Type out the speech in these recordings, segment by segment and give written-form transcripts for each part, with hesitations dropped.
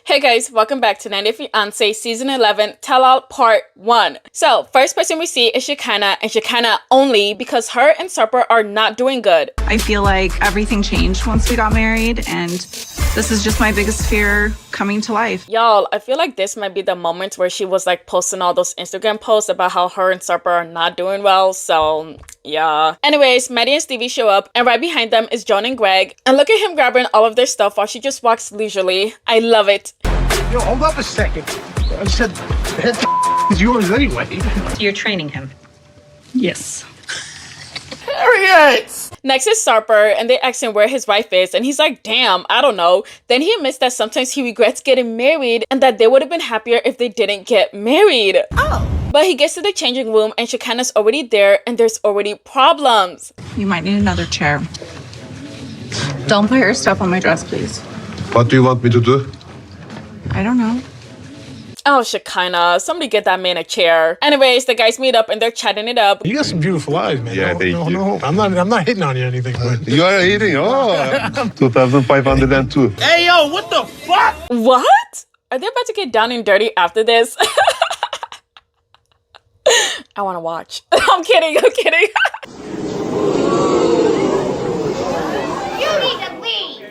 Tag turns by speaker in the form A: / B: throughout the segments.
A: Hey guys, welcome back to 90 Fiance Season 11 Tell All Part 1. So, first person we see is Shekinah, and Shekinah only because her and Sarper are not doing good.
B: I feel like everything changed once we got married, and this is just my biggest fear coming to life.
A: Y'all, I feel like this might be the moment where she was like posting all those Instagram posts about how her and Sarper are not doing well, so yeah. Anyways, Mahdi and Stevie show up, and right behind them is Joan and Greg, and look at him grabbing all of their stuff while she just walks leisurely. I love it.
C: Yo, hold up a second. I said that is yours anyway.
D: You're training him.
B: Yes.
C: Harriet!
A: Next is Sarper, and they ask him where his wife is, and he's like, damn, I don't know. Then he admits that sometimes he regrets getting married, and that they would have been happier if they didn't get married.
B: Oh.
A: But he gets to the changing room, and Shekinah's already there, and there's already problems.
B: You might need another chair. Don't put your stuff on my dress, please.
E: What do you want me to do?
B: I don't know.
A: Oh, Shekinah, somebody get that man a chair. Anyways, the guys meet up and they're chatting it up.
C: You got some beautiful eyes, man.
E: Yeah, thank you.
C: No. I'm not hitting on you or anything. But...
E: You are eating? Oh, 2,502.
C: Hey, yo, what the fuck?
A: What? Are they about to get down and dirty after this? I want to watch. I'm kidding.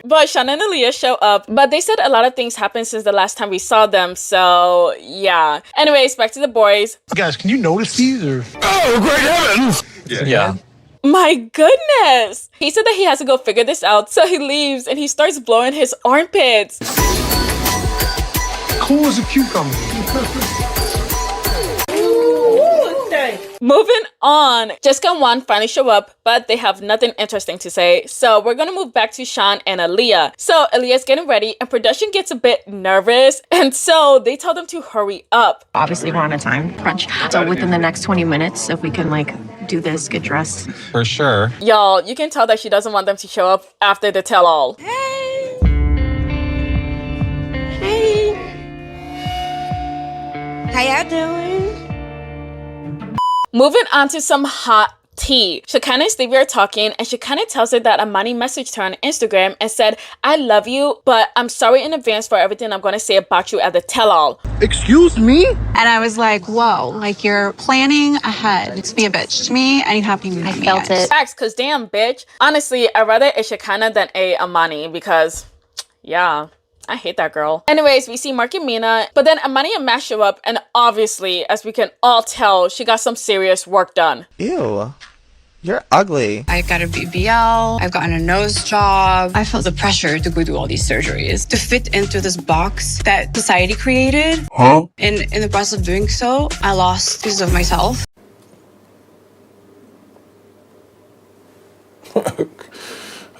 A: But Sean and Aaliyah show up, but they said a lot of things happened since the last time we saw them, so yeah. Anyways, back to the boys.
C: Guys, can you notice these or?
E: Oh, great heavens!
C: Yeah.
A: My goodness! He said that he has to go figure this out, so he leaves and he starts blowing his armpits.
C: Cool as a cucumber.
A: Moving on, Jessica and Juan finally show up, but they have nothing interesting to say. So we're gonna move back to Sean and Aaliyah. So Aaliyah's getting ready and production gets a bit nervous. And so they tell them to hurry up.
D: Obviously, we're on a time crunch. So within the next 20 minutes, if we can do this, get dressed.
F: For sure.
A: Y'all, you can tell that she doesn't want them to show up after the tell-all.
B: Hey.
G: How y'all doing?
A: Moving on to some hot tea. Shekinah and Stevie are talking, and Shekinah tells her that Amani messaged her on Instagram and said, I love you, but I'm sorry in advance for everything I'm going to say about you at the tell-all.
C: Excuse me?
B: And I was like, whoa, you're planning ahead to be a bitch to me, and you haven't even met me
D: felt
B: yet.
D: it.
A: Facts, because damn, bitch. Honestly, I'd rather a Shekinah than a Amani because, yeah. I hate that girl. Anyways, we see Mark and Mina, but then Amani and Matt show up, and obviously, as we can all tell, she got some serious work done.
H: Ew, you're ugly.
G: I got a BBL, I've gotten a nose job. I felt the pressure to go do all these surgeries to fit into this box that society created.
E: Huh?
G: And in the process of doing so, I lost pieces of myself.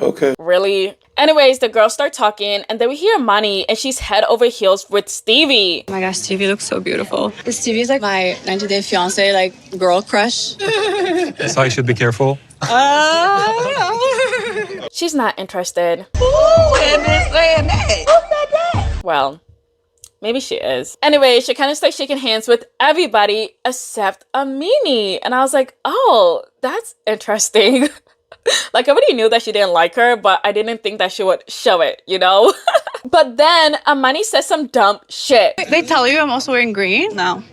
E: Okay.
A: Really? Anyways, the girls start talking, and then we hear Amani, and she's head over heels with Stevie.
G: Oh my gosh, Stevie looks so beautiful. Stevie's like my 90-day fiance, girl crush.
F: So I should be careful.
A: She's not interested. Well, maybe she is. Anyway, she kind of starts shaking hands with everybody except Amini. And I was like, oh, that's interesting. I already knew that she didn't like her, but I didn't think that she would show it, you know? But then Amani says some dumb shit.
G: They tell you I'm also wearing green? No.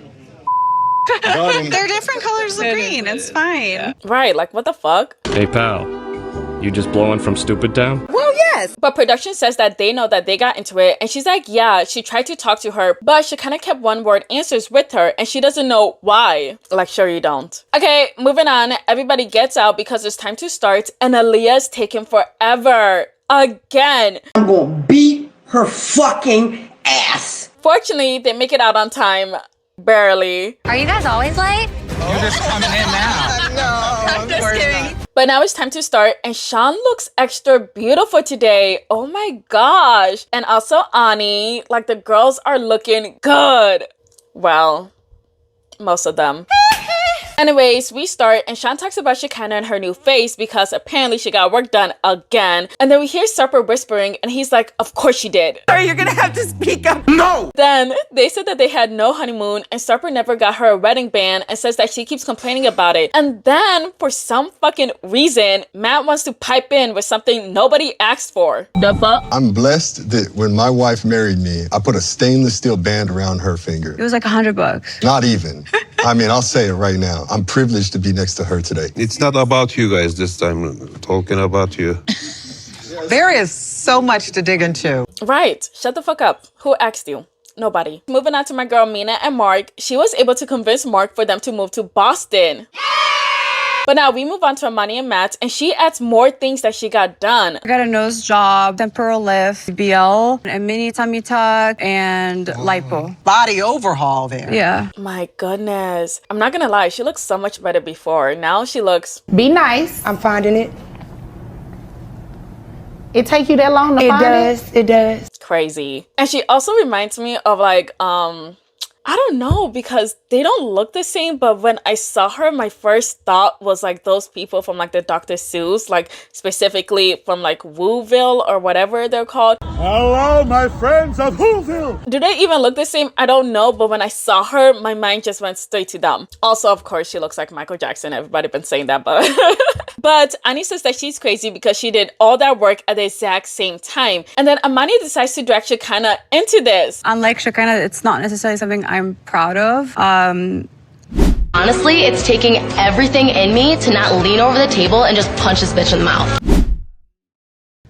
B: They're different colors of green. It's fine.
A: Right, what the fuck?
I: Hey pal, you just blowing from Stupid Town?
G: Well, yes.
A: But production says that they know that they got into it, and she's like, yeah, she tried to talk to her, but she kind of kept one-word answers with her, and she doesn't know why. Sure you don't. Okay, moving on. Everybody gets out because it's time to start, and Aaliyah's taking forever. Again.
J: I'm gonna beat her fucking ass.
A: Fortunately, they make it out on time. Barely.
D: Are you guys always late?
F: You're just coming in now.
G: I'm just kidding.
A: But now it's time to start, and Sean looks extra beautiful today. Oh my gosh. And also Ani, the girls are looking good. Well, most of them. Anyways, we start, and Sean talks about Shekinah and her new face because apparently she got work done again. And then we hear Sarper whispering, and he's like, of course she did.
G: Sorry, you're gonna have to speak up.
J: No!
A: Then they said that they had no honeymoon and Sarper never got her a wedding band and says that she keeps complaining about it. And then for some fucking reason, Matt wants to pipe in with something nobody asked for. The fuck?
E: I'm blessed that when my wife married me, I put a stainless steel band around her finger.
G: It was like $100.
E: Not even. I mean, I'll say it right now. I'm privileged to be next to her today.
I: It's not about you guys this time. I'm talking about you.
K: There is so much to dig into.
A: Right. Shut the fuck up. Who asked you? Nobody. Moving on to my girl Mina and Mark. She was able to convince Mark for them to move to Boston. But now we move on to Amani and Matt, and she adds more things that she got done.
G: I got a nose job, temporal lift, BL, a mini tummy tuck, and lipo.
K: Body overhaul there.
G: Yeah.
A: My goodness. I'm not gonna lie, she looks so much better before. Now she looks...
J: Be nice. I'm finding it.
K: It take you that long to find it?
J: It does.
A: crazy. And she also reminds me of like, I don't know, because they don't look the same, but when I saw her, my first thought was like those people from like the Dr. Seuss, like specifically from like Wooville or whatever they're called.
L: Hello, my friends of Whoville.
A: Do they even look the same? I don't know, but when I saw her, my mind just went straight to them. Also, of course, she looks like Michael Jackson. Everybody been saying that, but... But Annie says that she's crazy because she did all that work at the exact same time. And then Amani decides to drag Shekinah into this.
G: Unlike Shekinah, it's not necessarily something I'm proud of.
M: Honestly, it's taking everything in me to not lean over the table and just punch this bitch in the mouth.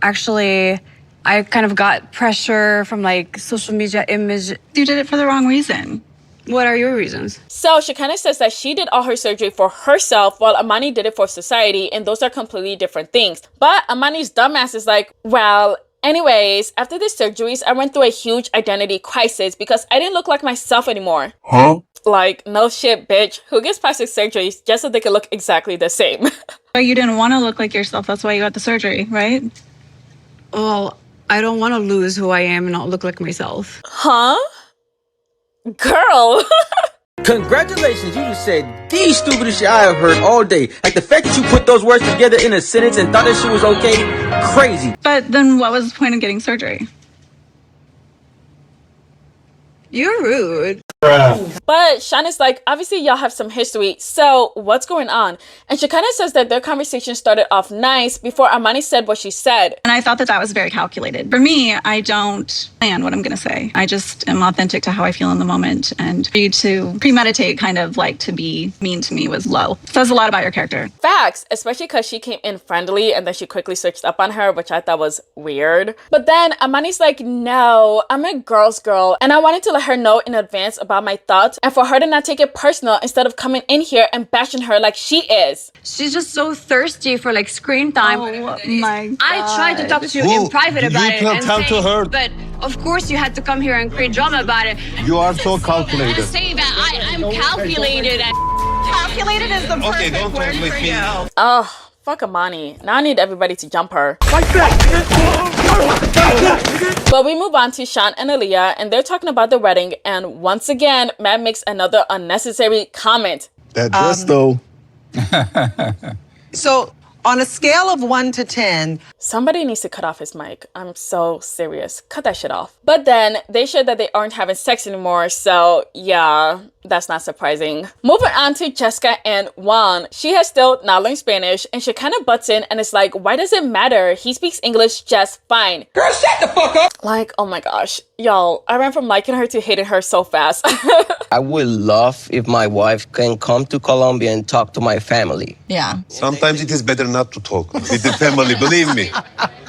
G: Actually, I kind of got pressure from like social media image. You did it for the wrong reason. What are your reasons?
A: So Shekinah says that she did all her surgery for herself while Amani did it for society, and those are completely different things. But Amani's dumbass is like, well, anyways, after the surgeries, I went through a huge identity crisis because I didn't look like myself anymore.
L: Huh?
A: Like, no shit, bitch. Who gets plastic surgeries just so they can look exactly the same?
B: So you didn't want to look like yourself. That's why you got the surgery, right?
G: Well, I don't want to lose who I am and not look like myself.
A: Huh? Girl.
J: Congratulations, you just said the stupidest shit I have heard all day. Like the fact that you put those words together in a sentence and thought that shit was okay, crazy.
B: But then what was the point of getting surgery?
G: You're rude.
A: But Sean is like, obviously y'all have some history, so what's going on? And Shekinah says that their conversation started off nice before Amani said what she said.
B: And I thought that that was very calculated. For me, I don't plan what I'm going to say. I just am authentic to how I feel in the moment. And for you to premeditate kind of like to be mean to me was low. Says a lot about your character.
A: Facts, especially because she came in friendly and then she quickly switched up on her, which I thought was weird. But then Amani's like, no, I'm a girl's girl. And I wanted to let her know in advance about my thoughts and for her to not take it personal instead of coming in here and bashing her like she is.
G: She's just so thirsty for like screen time.
B: Oh my God.
G: I tried to talk to you in private about it and say, but of course you had to come here and create drama about it.
E: You are so calculated.
G: Say that I'm calculated.
K: Calculated is the perfect word for you.
A: Oh, fuck Amani. Now I need everybody to jump her. But we move on to Sean and Aaliyah, and they're talking about the wedding, and once again, Matt makes another unnecessary comment.
E: That dress, though.
K: So, on a scale of 1 to 10...
A: Somebody needs to cut off his mic. I'm so serious. Cut that shit off. But then, they shared that they aren't having sex anymore, so yeah, that's not surprising. Moving on to Jessica and Juan. She has still not learned Spanish, and she kind of butts in and is like, why does it matter? He speaks English just fine.
J: Girl, shut the fuck up!
A: Like, oh my gosh. Y'all, I ran from liking her to hating her so fast.
J: I would love if my wife can come to Colombia and talk to my family.
B: Yeah.
E: Sometimes it is better not to talk with the family, believe me.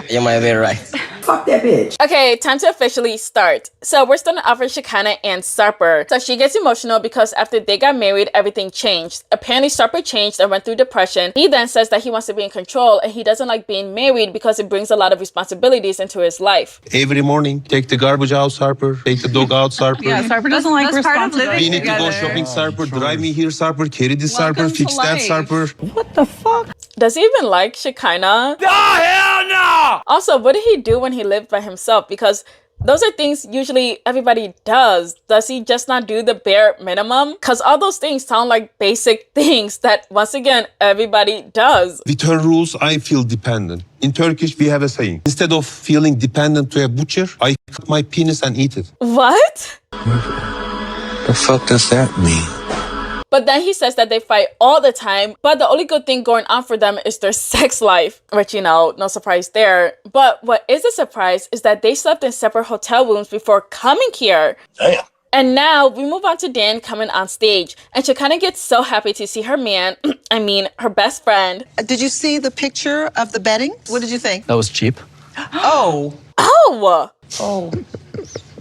J: You might be right.
K: Fuck that bitch.
A: Okay, time to officially start. So we're starting off with Shekinah and Sarper. So she gets emotional because after they got married, everything changed. Apparently Sarper changed and went through depression. He then says that he wants to be in control and he doesn't like being married because it brings a lot of responsibilities into his life.
I: Every morning, take the garbage out, Sarper. Take the dog out, Sarper.
B: Yeah, Sarper doesn't like responsibility.
I: We need to go shopping, Sarper. Drive me here, Sarper. Carry this, Sarper. Fix that, Sarper.
K: What the fuck?
A: Does he even like Shekinah?
J: Oh, hell no!
A: Also, what did he do when he lived by himself? Because Those are things usually everybody does. Does he just not do the bare minimum? Because all those things sound like basic things that, once again, everybody does.
I: With her rules, I feel dependent. In Turkish, we have a saying. Instead of feeling dependent to a butcher, I cut my penis and eat it.
A: What?
I: The fuck does that mean?
A: But then he says that they fight all the time, but the only good thing going on for them is their sex life, which, you know, no surprise there. But what is a surprise is that they slept in separate hotel rooms before coming here.
I: Damn.
A: And now we move on to Dan coming on stage, and she kind of gets so happy to see her man, her best friend.
N: Did you see the picture of the bedding? What did you think?
O: That was cheap.
N: Oh.
A: Oh.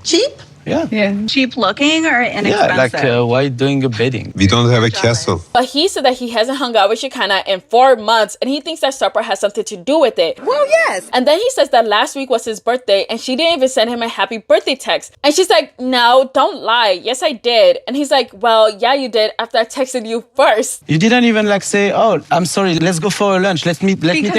N: Cheap?
O: Yeah.
B: Cheap looking or inexpensive?
O: Yeah, like why doing a bedding?
I: We don't have a castle.
A: But he said that he hasn't hung out with Shekinah in 4 months, and he thinks that Sarper has something to do with it.
N: Well, yes.
A: And then he says that last week was his birthday, and she didn't even send him a happy birthday text. And she's like, no, don't lie. Yes, I did. And he's like, well, yeah, you did after I texted you first.
O: You didn't even like say, oh, I'm sorry, let's go for a lunch. Let me take you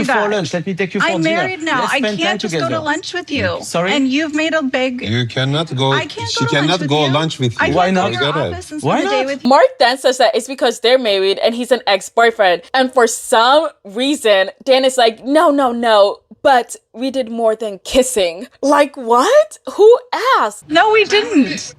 O: for lunch. Let me take you for dinner.
B: I'm married now.
O: Let's
B: I
O: spend
B: can't
O: time
B: just
O: together.
B: go to lunch with you.
O: Sorry?
B: And you've made a big...
I: You cannot go.
B: I can't
I: She
B: go to
I: cannot
B: lunch
I: go
B: with you.
I: lunch with you.
B: I
O: Why
B: can't
O: not?
B: go to your office and
O: Why
B: spend a day
O: not?
B: with you.
A: Mark then says that it's because they're married and he's an ex-boyfriend. And for some reason, Dan is like, no, but we did more than kissing. Like, what? Who asked?
B: No, we didn't.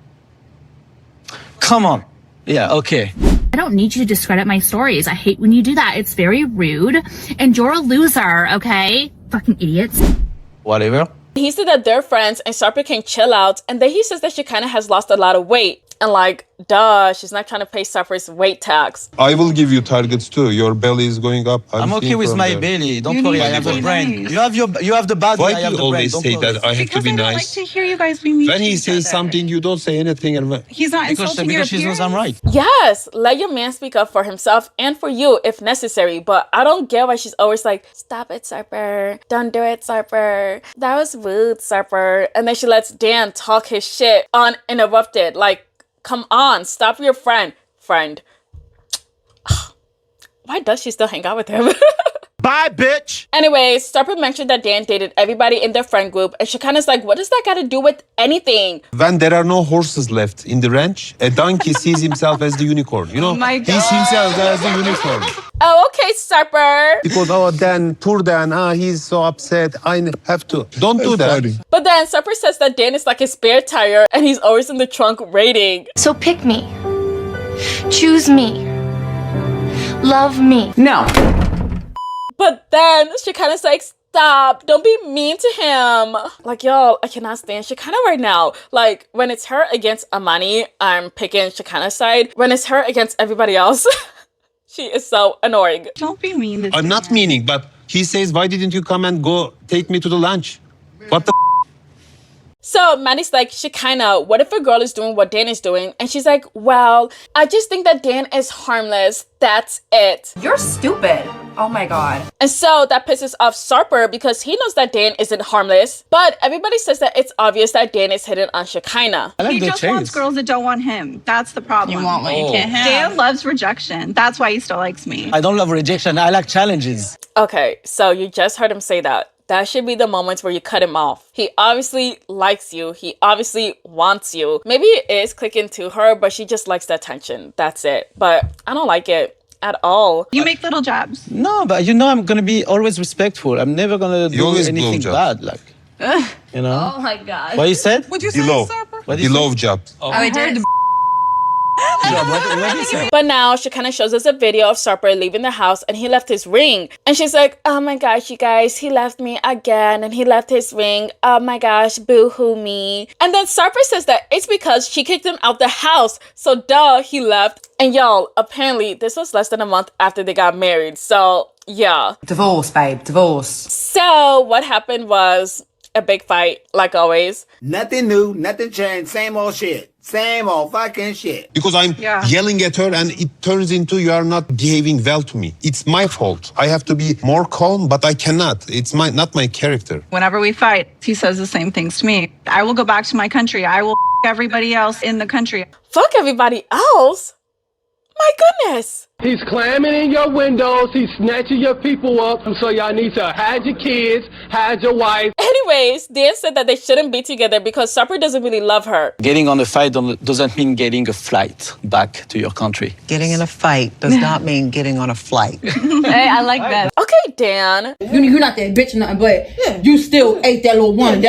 O: Come on. Yeah, okay.
P: I don't need you to discredit my stories. I hate when you do that. It's very rude. And you're a loser, okay? Fucking idiots.
O: Whatever.
A: He said that they're friends and Sarper can chill out. And then he says that Shekinah has lost a lot of weight. And like, duh, she's not trying to pay Sarper's weight tax.
I: I will give you targets too. Your belly is going up.
O: I'm okay with my belly. Don't worry, I have the brain.
B: Nice.
O: You have the body.
I: Why
O: I have
I: do you
O: the
I: always
O: brain.
I: say
O: Don't worry.
I: that I have to be
B: I don't like
I: nice?
B: to hear you guys be mean
I: When
B: to
I: he
B: each
I: says
B: other.
I: something, you don't say anything. And
B: He's not insulting your
O: Because she knows I'm right.
A: Yes, let your man speak up for himself and for you if necessary. But I don't get why she's always like, stop it, Sarper. Don't do it, Sarper. That was rude, Sarper. And then she lets Dan talk his shit uninterrupted. Like, come on, stop your friend. Why does she still hang out with him?
L: Bye, bitch.
A: Anyways, Sarper mentioned that Dan dated everybody in their friend group, and Shekinah's like, what does that got to do with anything?
I: when there are no horses left in the ranch, a donkey sees himself as the unicorn. You know,
B: Oh my
I: he sees himself as the unicorn.
A: Oh, okay, Sarper.
I: Because, oh, Dan, poor Dan, he's so upset. I have to. Don't do that.
E: Funny.
A: But then Sarper says that Dan is like his spare tire, and he's always in the trunk waiting.
M: So pick me. Choose me. Love me.
J: No.
A: But then Shekinah's like, stop, don't be mean to him. Like, y'all, I cannot stand Shekinah right now. Like, when it's her against Amani, I'm picking Shekinah's side. When it's her against everybody else, she is so annoying.
B: Don't be mean to
I: I'm not meaning, but he says, why didn't you come and go take me to the lunch? What the
A: So Maddie's like, Shekinah, what if a girl is doing what Dan is doing? And she's like, well, I just think that Dan is harmless. That's it.
K: You're stupid. Oh my God.
A: And so that pisses off Sarper because he knows that Dan isn't harmless. But everybody says that it's obvious that Dan is hitting on Shekinah.
B: He just wants girls that don't want him. That's the problem.
G: You want what you can't have.
B: Dan loves rejection. That's why he still likes me.
O: I don't love rejection. I like challenges.
A: Okay, so you just heard him say that. That should be the moments where you cut him off. He obviously likes you. He obviously wants you. Maybe it is clicking to her, but she just likes the attention. That's it. But I don't like it at all.
B: You make little jabs.
O: No, but you know I'm gonna be always respectful. I'm never gonna do
I: always
O: anything
I: blow
O: bad. Like, you know.
K: Oh my God.
O: What you said?
G: What'd you
I: He
G: say,
I: love.
G: Sarper?
O: What
I: He love job.
G: I heard
O: What you say?
A: But now Shekinah shows us a video of Sarper leaving the house and he left his ring. And she's like, oh my gosh, you guys, he left me again and he left his ring. Oh my gosh, boo-hoo me. And then Sarper says that it's because she kicked him out the house. So duh, he left. And y'all, apparently this was less than a month after they got married. So yeah.
G: Divorce, babe, divorce.
A: So what happened was a big fight, like always.
Q: Nothing new, nothing changed, same old shit. Same old fucking shit.
I: Because I'm yelling at her and it turns into you are not behaving well to me. It's my fault. I have to be more calm, but I cannot. It's not my character.
B: Whenever we fight, he says the same things to me. I will go back to my country. I will everybody else in the country.
A: Fuck everybody else? My goodness.
L: He's climbing in your windows. He's snatching your people up. So y'all need to hide your kids, hide your wife.
A: Anyways, Dan said that they shouldn't be together because Sarper doesn't really love her.
O: Getting on a fight doesn't mean getting a flight back to your country.
N: Getting in a fight does not mean getting on a flight.
G: Hey, I like that.
A: Okay, Dan.
R: You're not that bitch or nothing, but you still ate that little one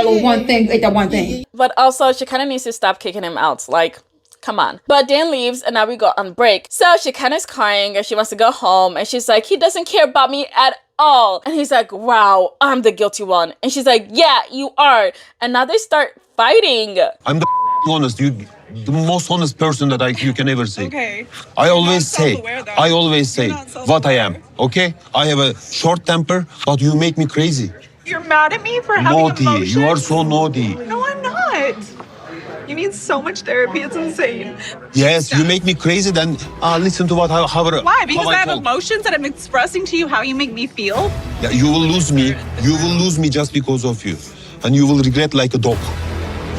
R: thing. You ate that one thing.
A: But also, she kind of needs to stop kicking him out. Like, come on. But Dan leaves and now we go on break. So she kind of is crying and she wants to go home. And she's like, he doesn't care about me at all. And he's like, wow, I'm the guilty one. And she's like, yeah, you are. And now they start fighting.
I: I'm the honest, the most honest person that you can ever see.
K: Okay.
I: I always say what I am, okay? I have a short temper, but you make me crazy.
K: You're mad at me for having
I: Naughty,
K: emotions?
I: you are so naughty.
K: No, I'm not. You need so much therapy, it's insane.
I: Yes, you make me crazy, then listen to
K: Why? Because
I: how
K: I have
I: talk.
K: emotions that I'm expressing to you how you make me feel?
I: Yeah, you will lose me. You will lose me just because of you. And you will regret like a dog.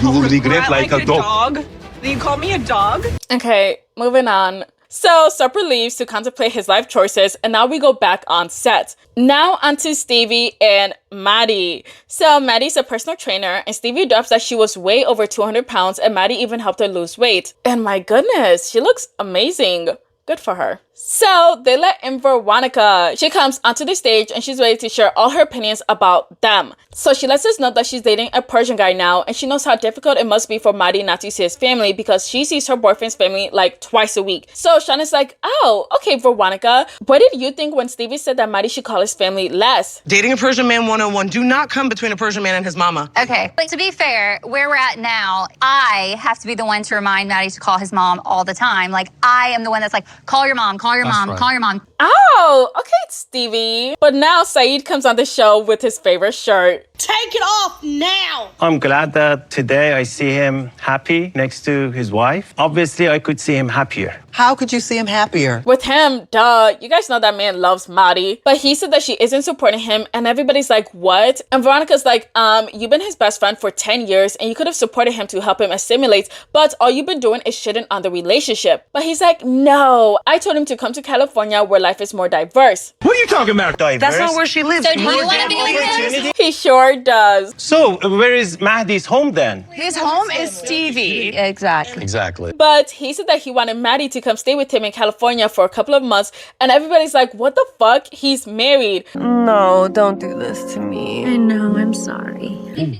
I: You will regret like a dog.
K: You call me a dog?
A: Okay, moving on. So Sarper leaves to contemplate his life choices, and now we go back on set. Now onto Stevie and Mahdi. So Maddie's a personal trainer, and Stevie drops that she was way over 200 pounds, and Mahdi even helped her lose weight. And my goodness, she looks amazing. Good for her. So they let in Veronica. She comes onto the stage and she's ready to share all her opinions about them. So she lets us know that she's dating a Persian guy now, and she knows how difficult it must be for Mahdi not to see his family because she sees her boyfriend's family like twice a week. So Sean is like, oh, okay, Veronica, what did you think when Stevie said that Mahdi should call his family less?
S: Dating a Persian man 101. Do not come between a Persian man and his mama.
T: Okay, but to be fair, where we're at now, I have to be the one to remind Maddie to call his mom all the time. Like, I am the one that's like, call your mom, call your mom, call your mom.
A: Oh, okay, Stevie. But now SAEED comes on the show with his favorite shirt.
R: Take it off now.
O: I'm glad that today I see him happy next to his wife. Obviously, I could see him happier.
N: How could you see him happier?
A: With him, duh. You guys know that man loves Mahdi. But he said that she isn't supporting him, and everybody's like, what? And Veronica's like, you've been his best friend for 10 years, and you could have supported him to help him assimilate, but all you've been doing is shitting on the relationship. But he's like, no. I told him to come to California where life is more diverse.
L: What are you talking about?
S: Diverse? That's not where she lives.
T: So do you want to be with him?
A: He sure does.
O: So, where is Mahdi's home then?
G: His home is Stevie.
O: Exactly.
A: But he said that he wanted Mahdi to come stay with him in California for a couple of months, and everybody's like, what the fuck? He's married.
D: No, don't do this to me. I know, I'm sorry.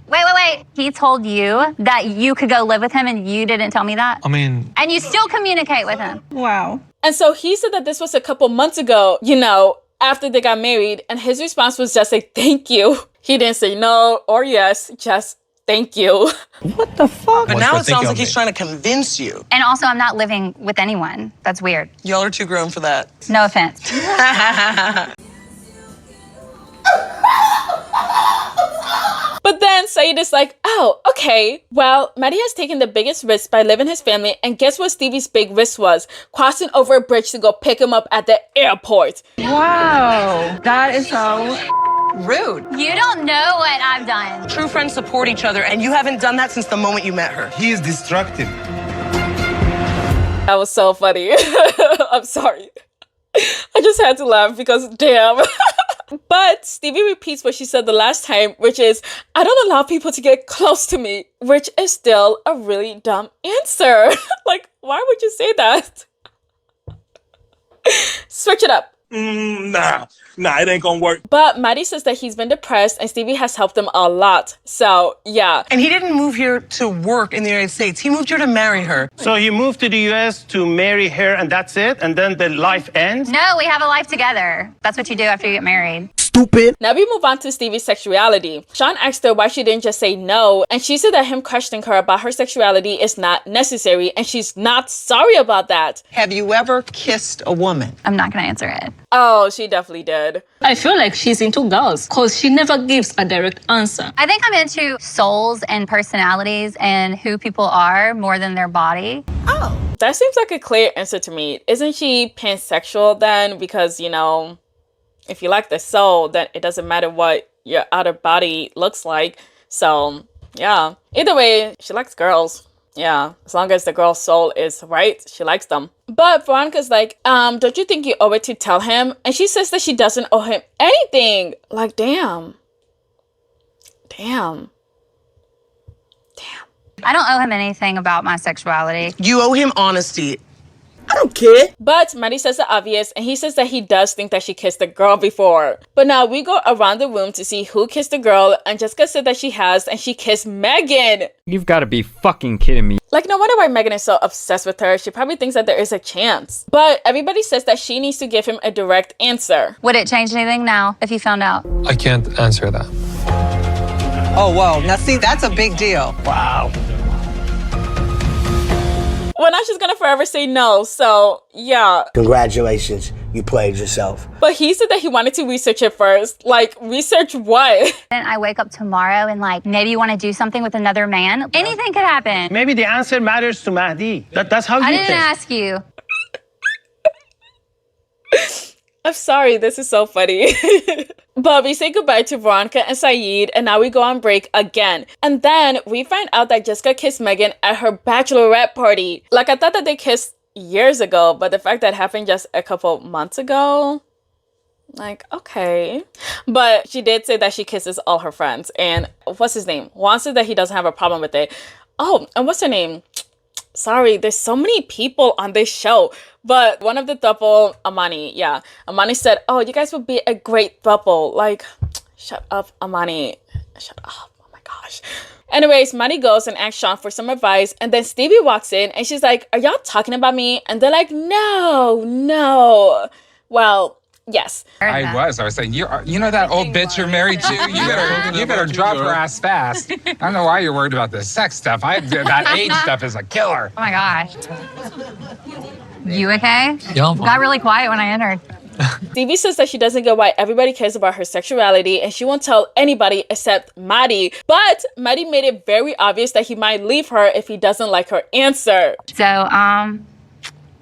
T: Wait. He told you that you could go live with him and you didn't tell me that?
F: I mean...
T: And you still communicate with him?
K: Wow.
A: And so he said that this was a couple months ago, you know, after they got married, and his response was just like, thank you. He didn't say no or yes, just thank you.
S: What the fuck? But now it sounds like he's trying to convince you.
T: And also, I'm not living with anyone. That's weird.
S: Y'all are too grown for that.
T: No offense.
A: But then SAEED is like, oh, okay. Well, Mahdi has taken the biggest risk by living his family, and guess what Stevie's big risk was? Crossing over a bridge to go pick him up at the airport.
G: Wow, that is so rude.
T: You don't know what I've done.
S: True friends support each other, and you haven't done that since the moment you met her.
I: He is destructive.
A: That was so funny. I'm sorry. I just had to laugh because damn. But Stevie repeats what she said the last time, which is, I don't allow people to get close to me, which is still a really dumb answer. Like, why would you say that? Switch it up.
L: Nah, it ain't gonna work.
A: But Mahdi says that he's been depressed and Stevie has helped him a lot. So, yeah.
S: And he didn't move here to work in the United States. He moved here to marry her.
O: So he moved to the U.S. to marry her and that's it? And then the life ends?
T: No, we have a life together. That's what you do after you get married.
N: Stupid.
A: Now we move on to Stevie's sexuality. Sean asked her why she didn't just say no, and she said that him questioning her about her sexuality is not necessary, and she's not sorry about that.
N: Have you ever kissed a woman?
T: I'm not going to answer it.
A: Oh, she definitely did.
P: I feel like she's into girls because she never gives a direct answer.
T: I think I'm into souls and personalities and who people are more than their body.
A: Oh. That seems like a clear answer to me. Isn't she pansexual then? Because, you know, if you like the soul, then it doesn't matter what your outer body looks like. So, yeah. Either way, she likes girls. Yeah, as long as the girl's soul is right, she likes them. But Veronica's like, don't you think you owe it to tell him? And she says that she doesn't owe him anything. Like, damn.
T: I don't owe him anything about my sexuality.
S: You owe him honesty.
J: I don't care.
A: But Mahdi says the obvious, and he says that he does think that she kissed the girl before. But now we go around the room to see who kissed the girl, and Jessica said that she has, and she kissed Megan.
U: You've got to be fucking kidding me.
A: Like, no wonder why Megan is so obsessed with her. She probably thinks that there is a chance. But everybody says that she needs to give him a direct answer.
T: Would it change anything now if you found out?
F: I can't answer that.
N: Oh, wow. Now, see, that's a big deal.
L: Wow.
A: Well, now she's gonna forever say no, so yeah.
Q: Congratulations, you played yourself.
A: But he said that he wanted to research it first. Like, research what?
T: Then I wake up tomorrow and like, maybe you want to do something with another man. Anything could happen.
L: Maybe the answer matters to Mahdi. That's how you
T: I
L: think.
T: didn't ask you.
A: I'm sorry, this is so funny. But we say goodbye to Veronica and SAEED, and now we go on break again. And then we find out that Jessica kissed Megan at her bachelorette party. Like, I thought that they kissed years ago, but the fact that happened just a couple months ago, like, okay. But she did say that she kisses all her friends. And what's his name? Juan said that he doesn't have a problem with it. Oh, and what's her name? Sorry, there's so many people on this show. But one of the throuple, Amani, yeah. Amani said, oh, you guys would be a great throuple. Like, shut up, Amani. Shut up. Oh my gosh. Anyways, Mahdi goes and asks Sean for some advice. And then Stevie walks in and she's like, are y'all talking about me? And they're like, no. Well, yes.
F: I was saying, you know that old bitch you're married to? You better drop her ass fast. I don't know why you're worried about the sex stuff. That age stuff is a killer.
T: Oh my gosh. You okay?
F: Yeah.
T: Got really quiet when I entered.
A: Stevie says that she doesn't get why everybody cares about her sexuality and she won't tell anybody except Mahdi. But Mahdi made it very obvious that he might leave her if he doesn't like her answer.
T: So,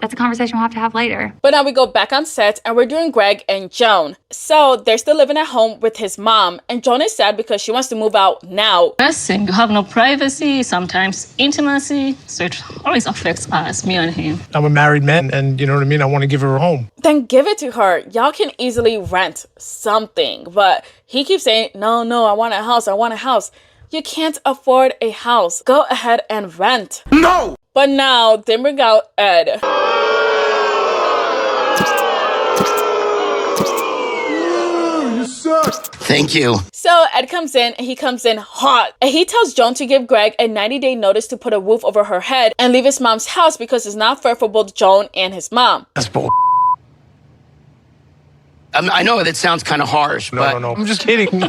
T: that's a conversation we'll have to have later.
A: But now we go back on set and we're doing Greg and Joan. So they're still living at home with his mom. And Joan is sad because she wants to move out now.
V: You have no privacy, sometimes intimacy. So it always affects us, me and him.
C: I'm a married man and you know what I mean? I want to give her a home.
A: Then give it to her. Y'all can easily rent something. But he keeps saying, no, I want a house. You can't afford a house. Go ahead and rent.
C: No!
A: But now they bring out Ed.
C: You suck.
Q: Thank you.
A: So Ed comes in and he comes in hot. And he tells Joan to give Greg a 90-day notice to put a roof over her head and leave his mom's house because it's not fair for both Joan and his mom.
C: That's bull.
Q: I know that sounds kind of harsh, but...
C: No. I'm just kidding.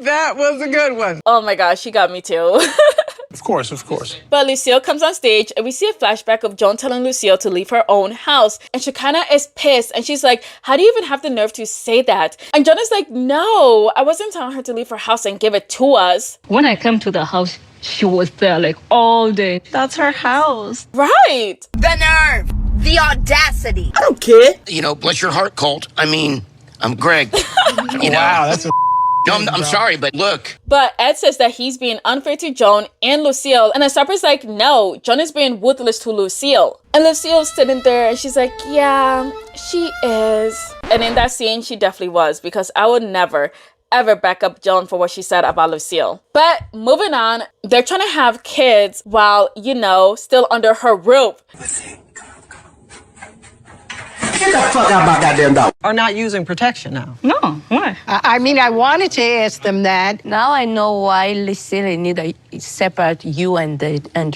N: That was a good one.
A: Oh my gosh, she got me too.
C: Of course.
A: But Lucille comes on stage and we see a flashback of Joan telling Lucille to leave her own house. And Shekinah is pissed and she's like, how do you even have the nerve to say that? And Joan is like, no, I wasn't telling her to leave her house and give it to us.
V: When I came to the house, she was there like all day.
B: That's her house.
A: Right.
K: The nerve. The audacity.
J: I don't care.
Q: You know, bless your heart, Colt. I mean, I'm Greg.
C: Wow, that's a...
Q: No, I'm sorry, but look.
A: But Ed says that he's being unfair to Joan and Lucille. And then Sarper's like, no, Joan is being ruthless to Lucille. And Lucille's sitting there and she's like, yeah, she is. And in that scene, she definitely was. Because I would never, ever back up Joan for what she said about Lucille. But moving on, they're trying to have kids while, still under her roof.
Q: Get the fuck out of my goddamn dog.
N: Are not using protection now.
V: No, why?
K: I mean, I wanted to ask them that.
D: Now I know why Lucille need to separate you and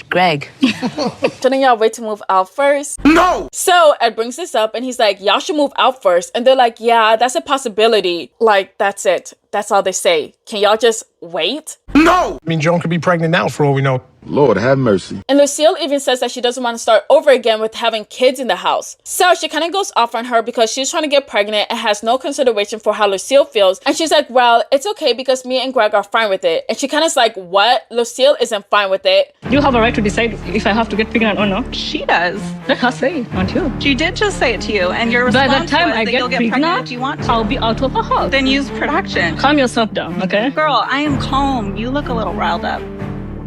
D: Greg.
A: Shouldn't y'all wait to move out first?
C: No!
A: So Ed brings this up and he's like, y'all should move out first. And they're like, yeah, that's a possibility. Like, that's it. That's all they say. Can y'all just wait?
C: No! I mean, Joan could be pregnant now for all we know.
W: Lord, have mercy.
A: And Lucille even says that she doesn't want to start over again with having kids in the house. So she kind of goes off on her because she's trying to get pregnant and has no consideration for how Lucille feels. And she's like, well, it's okay because me and Greg are fine with it. And she kind of is like, what? Lucille isn't fine with it.
V: You have a right to decide if I have to get pregnant or not.
B: She does.
V: Let her say it, not you.
B: She did just say it to you, and your response
V: By the time
B: was
V: I
B: that
V: get
B: you'll get pregnant if you want to.
V: I'll be out of the house.
B: Then use protection.
V: Calm yourself down, okay?
B: Girl, I am calm. You look a little riled up.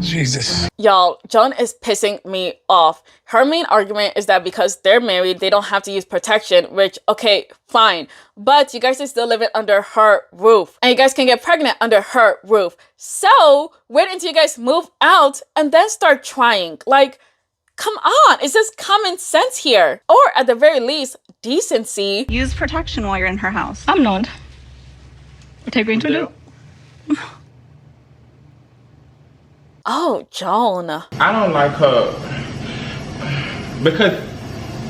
C: Jesus.
A: Y'all, Joan is pissing me off. Her main argument is that because they're married, they don't have to use protection, which, okay, fine. But you guys are still living under her roof. And you guys can get pregnant under her roof. So, wait until you guys move out and then start trying. Like, come on, it's just common sense here. Or at the very least, decency.
B: Use protection while you're in her house.
V: I'm not. What are you going to do?
A: Oh, Joan.
E: I don't like her because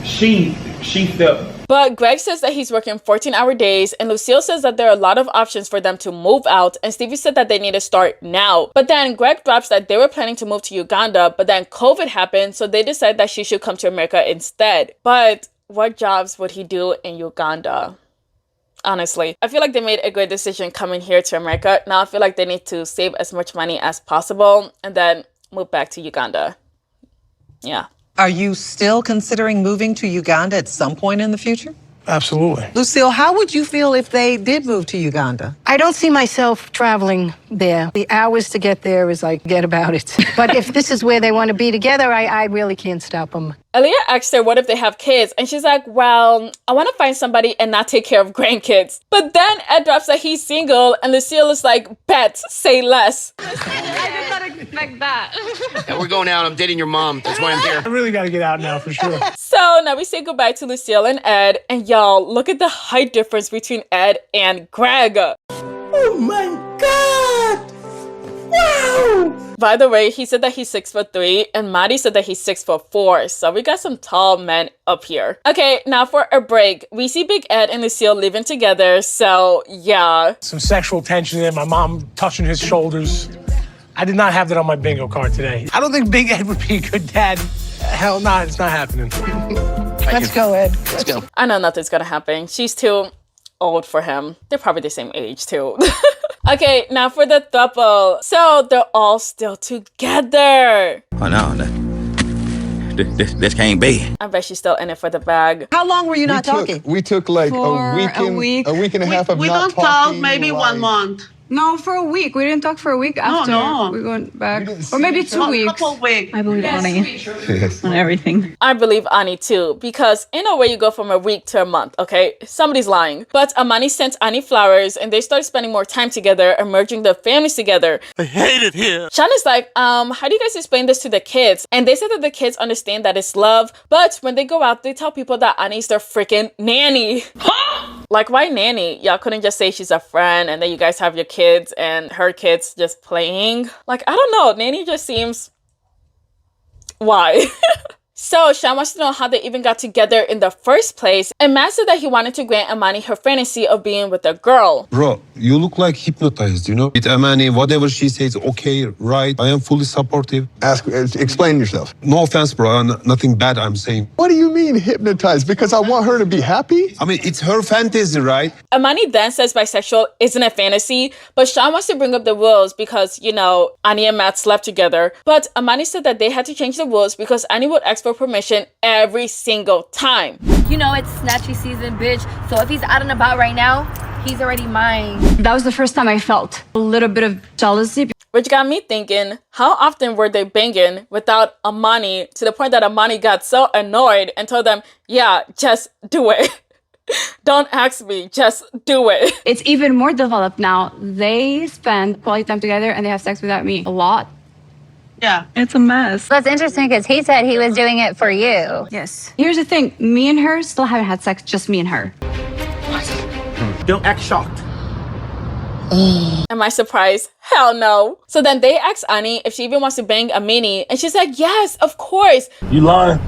E: she stepped.
A: But Greg says that he's working 14-hour days, and Lucille says that there are a lot of options for them to move out, and Stevie said that they need to start now. But then Greg drops that they were planning to move to Uganda, but then COVID happened, so they decided that she should come to America instead. But what jobs would he do in Uganda? Honestly, I feel like they made a great decision coming here to America. Now I feel like they need to save as much money as possible and then move back to Uganda. Yeah.
N: Are you still considering moving to Uganda at some point in the future?
C: Absolutely.
N: Lucille, how would you feel if they did move to Uganda?
H: I don't see myself traveling there. The hours to get there is like, get about it. But if this is where they want to be together, I really can't stop them.
A: Aaliyah asked her what if they have kids, and she's like, well, I want to find somebody and not take care of grandkids. But then Ed drops that he's single, and Lucille is like, bet, say less.
K: I did not expect that.
W: Yeah, we're going out. I'm dating your mom. That's why I'm here.
C: I really got to get out now for sure.
A: So now we say goodbye to Lucille and Ed, and y'all, look at the height difference between Ed and Greg.
Q: Oh my God! Wow!
A: By the way, he said that he's 6'3", and Mahdi said that he's 6'4", so we got some tall men up here. Okay, now for a break. We see Big Ed and Lucille living together, so yeah.
C: Some sexual tension there, my mom touching his shoulders. I did not have that on my bingo card today. I don't think Big Ed would be a good dad. Hell no, it's not happening.
H: Let's go, Ed.
W: Let's go.
A: I know nothing's gonna happen. She's too old for him. They're probably the same age too. Okay, now for the throuple. So they're all still together.
W: Oh no, this can't be.
A: I bet she's still in it for the bag.
N: How long were you not talking?
X: We took like a week and a half of not talking.
K: We don't talk maybe 1 month.
B: No, for a week. We didn't talk for a week after we went back. Or maybe 2 weeks.
K: Couple weeks.
B: I believe Ani
X: Yes.
B: on everything.
A: I believe Ani too, because in a way you go from a week to a month, okay? Somebody's lying. But Amani sent Ani flowers and they started spending more time together and merging their families together.
W: I hate it here.
A: Sean is like, how do you guys explain this to the kids? And they said that the kids understand that it's love, but when they go out, they tell people that Ani's their freaking nanny. Like, why nanny? Y'all couldn't just say she's a friend and then you guys have your kids and her kids just playing? Like, I don't know. Nanny just seems... Why? So Sean wants to know how they even got together in the first place. And Matt said that he wanted to grant Amani her fantasy of being with a girl.
I: Bro, you look like hypnotized, you know? With Amani, whatever she says, okay, right, I am fully supportive.
X: Explain yourself.
I: No offense, bro, nothing bad I'm saying.
X: What do you mean hypnotized? Because I want her to be happy?
I: I mean, it's her fantasy, right?
A: Amani then says bisexual isn't a fantasy, but Sean wants to bring up the rules because, you know, Ani and Matt slept together. But Amani said that they had to change the rules because Ani would ask for permission every single time.
Y: You know, it's snatchy season, bitch. So if he's out and about right now, he's already mine.
B: That was the first time I felt a little bit of jealousy.
A: Which got me thinking, how often were they banging without Amani to the point that Amani got so annoyed and told them, yeah, just do it. Don't ask me, just do it.
B: It's even more developed now. They spend quality time together and they have sex without me a lot.
K: Yeah.
B: It's a mess.
T: That's interesting because he said he was doing it for you.
B: Yes. Here's the thing. Me and her still haven't had sex, just me and her.
Q: Don't act shocked.
A: Am I surprised? Hell no. So then they asked Ani if she even wants to bang Amini, and she's like, yes, of course.
X: You lying?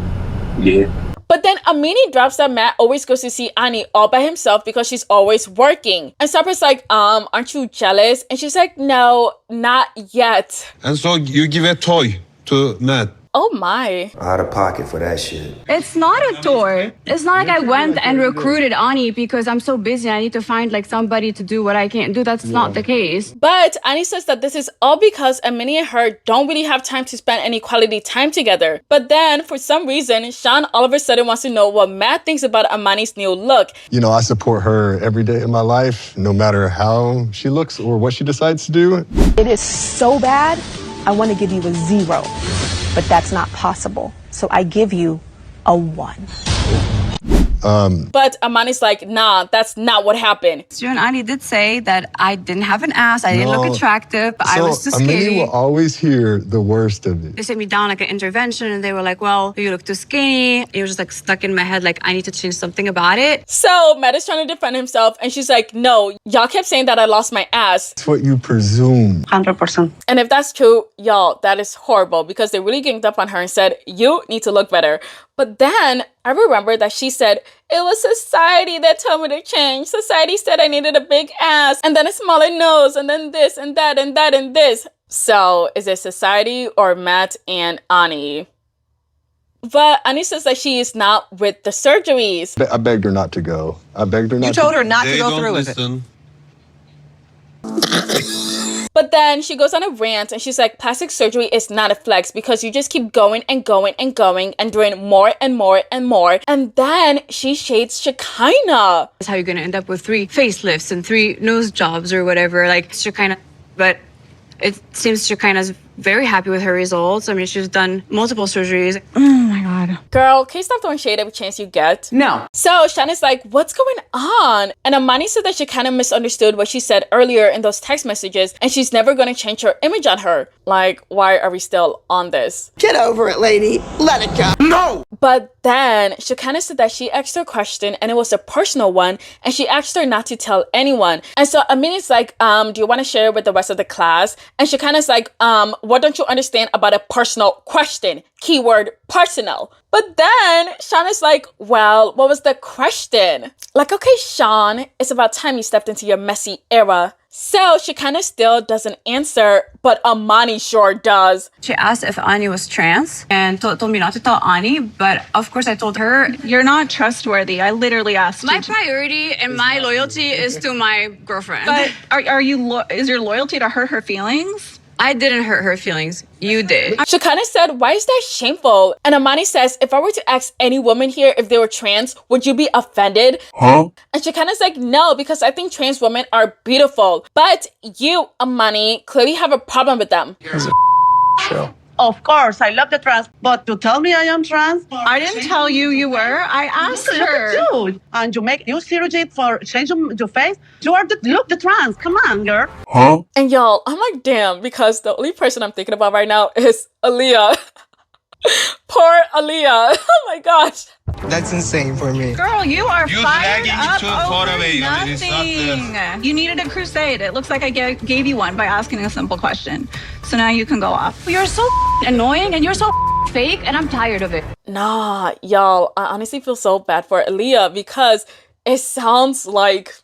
X: Yeah.
A: But then Amini drops that Matt always goes to see Ani all by himself because she's always working. And Sarper's like, aren't you jealous? And she's like, no, not yet.
I: And so you give a toy to Matt.
A: Oh my.
Q: Out of pocket for that shit.
B: It's not a tour. It's not like I went and recruited Ani because I'm so busy. I need to find like somebody to do what I can't do. That's not the case.
A: But Ani says that this is all because Amini and her don't really have time to spend any quality time together. But then for some reason, Sean all of a sudden wants to know what Matt thinks about Amani's new look.
X: You know, I support her every day in my life, no matter how she looks or what she decides to do.
Z: It is so bad
G: I want to give you a 0, but that's not possible. So I give you a 1.
A: But Amani's like, nah, that's not what happened.
M: Joan and Ani did say that I didn't have an ass, I didn't look attractive, but I was too skinny.
X: Amani will always hear the worst of it.
M: They sat me down like an intervention and they were like, well, you look too skinny. It was just like stuck in my head, like I need to change something about it.
A: So Matt is trying to defend himself and she's like, no, y'all kept saying that I lost my ass.
X: That's what you presume.
G: 100%.
A: And if that's true, y'all, that is horrible because they really ganged up on her and said, you need to look better. But then I remember that she said, it was society that told me to change. Society said I needed a big ass and then a smaller nose and then this and that and that and this. So is it society or Matt and Ani? But Ani says that she is not with the surgeries.
X: I begged her not to go. I begged her not to.
N: You told her not to go through with it.
A: But then she goes on a rant and she's like, plastic surgery is not a flex because you just keep going and going and going and doing more and more and more. And then she shades Shekinah.
M: That's how you're going to end up with 3 facelifts and 3 nose jobs or whatever, like Shekinah. But it seems Shekinah's very happy with her results. I mean, she's done multiple surgeries.
A: Oh my God. Girl, can you stop throwing shade every chance you get?
N: No.
A: So Shana's like, what's going on? And Amani said that she kind of misunderstood what she said earlier in those text messages and she's never going to change her image on her. Like, why are we still on this?
O: Get over it, lady. Let it go. No!
A: But then Shekinah said that she asked her a question and it was a personal one and she asked her not to tell anyone. And so Amani's like, do you want to share it with the rest of the class? And Shekinah's like, what don't you understand about a personal question? Keyword personal. But then Sean is like, well, what was the question? Like, okay, Sean, it's about time you stepped into your messy era. So Shekinah still doesn't answer, but Amani sure does.
M: She asked if Ani was trans and told me not to tell Ani, but of course I told her.
B: You're not trustworthy. I literally asked
M: My
B: you.
M: priority and my loyalty is to my girlfriend.
B: But are you? Is your loyalty to hurt her feelings?
M: I didn't hurt her feelings. You did.
A: Shekinah said, why is that shameful? And Amani says, if I were to ask any woman here if they were trans, would you be offended?
X: Huh?
A: And Shekinah's like, no, because I think trans women are beautiful. But you, Amani, clearly have a problem with them.
X: Show.
K: Of course, I love the trans, but to tell me I am trans?
B: I didn't tell you you were. I asked her.
K: Look at you. And you make new surgery for changing your face? You are the trans. Come on, girl.
X: Huh?
A: And y'all, I'm like, damn, because the only person I'm thinking about right now is Aaliyah. Poor Aaliyah. Oh my gosh.
N: That's insane for me.
B: Girl, you are fired
I: lagging
B: up
I: too far
B: over
I: away. I mean, it's
B: nothing.
I: not
B: You needed a crusade. It looks like I gave you one by asking a simple question. So now you can go off.
Y: You're so annoying and you're so fake and I'm tired of it.
A: Nah, y'all, I honestly feel so bad for Aaliyah because it sounds like,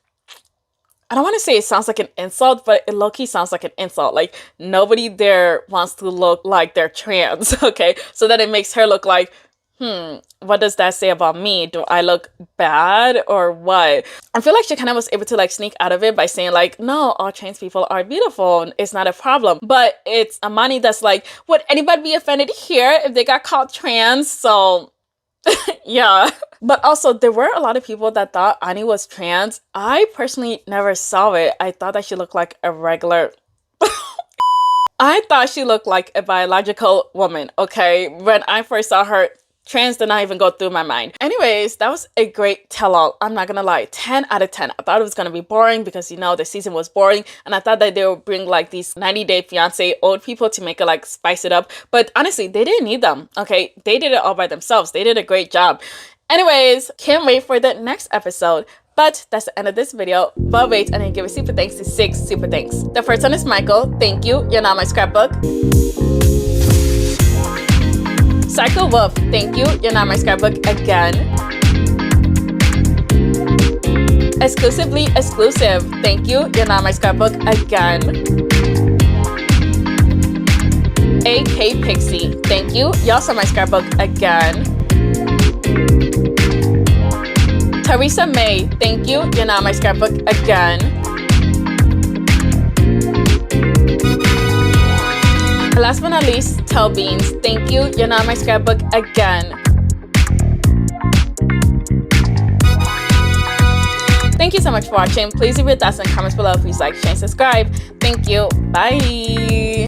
A: I don't want to say it sounds like an insult, but it low-key sounds like an insult. Like, nobody there wants to look like they're trans, okay? So that it makes her look like, what does that say about me? Do I look bad or what? I feel like she kind of was able to like sneak out of it by saying like, no, all trans people are beautiful. It's not a problem. But it's Amani that's like, would anybody be offended here if they got called trans? So yeah. But also there were a lot of people that thought Ani was trans. I personally never saw it. I thought that she looked like a regular I thought she looked like a biological woman, okay? When I first saw her, trans did not even go through my mind. Anyways, that was a great tell-all. I'm not gonna lie, 10 out of 10. I thought it was gonna be boring because, you know, the season was boring. And I thought that they would bring like these 90-day fiance old people to make it like spice it up. But honestly, they didn't need them, okay? They did it all by themselves. They did a great job. Anyways, can't wait for the next episode. But that's the end of this video. But wait, and I give a super thanks to 6 super thanks. The first one is Michael. Thank you. You're not my scrapbook. Psycho Wolf. Thank you. You're not my scrapbook again. Exclusively exclusive. Thank you. You're not my scrapbook again. AK Pixie. Thank you. You're also my scrapbook again. Teresa May, thank you. You're not my scrapbook again. Last but not least, Tell Beans, thank you. You're not my scrapbook again. Thank you so much for watching. Please leave your thoughts in the comments below. Please like, share, and subscribe. Thank you. Bye.